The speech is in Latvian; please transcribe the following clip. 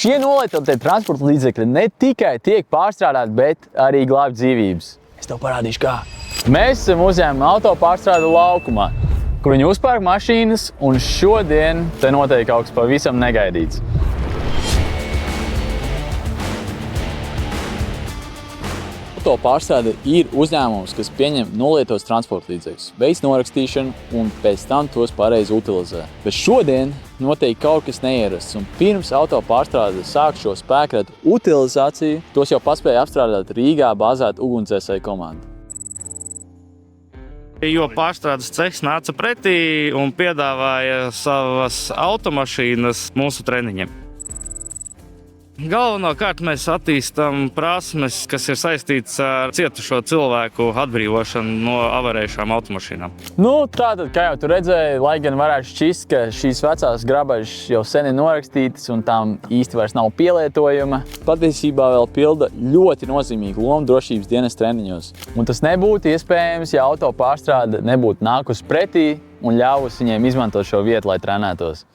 Šie nolietotie transporta līdzekļi ne tikai tiek pārstrādāti, bet arī glābj dzīvības. Es tev parādīšu kā. Mēs esam uzņēmumi autopārstrāde laukumā, kur viņi uzpērk mašīnas, un šodien te notiek kaut kas pavisam negaidīts. Autopārstrāde ir uzņēmums, kas pieņem nolietos transporta līdzekļus, veic norakstīšanu un pēc tam tos pareizi utilizē. Bet šodien notiek kaut kas neierasts, un pirms autopārstrāde sāk šo spēkratu utilizāciju, tos jau paspēja apstrādāt Rīgā bāzēta ugunsdzēsēju komanda. Jo pārstrādes cehs nāca pretī un piedāvāja savas automašīnas mūsu treniņiem. Galvenokārt mēs attīstām prasmes, kas ir saistītas ar cietušo cilvēku atbrīvošanu no avarējušām automašīnām. Tātad, kā jau tu redzēji, lai gan varētu šķist, ka šīs vecās grabažas jau sen ir norakstītas un tām īsti vairs nav pielietojuma, patiesībā vēl pilda ļoti nozīmīgu lomu drošības dienas treniņos. Un tas nebūtu iespējams, ja autopārstrāde nebūtu nākusi pretī un ļāvusi viņiem izmantot šo vietu, lai trenētos.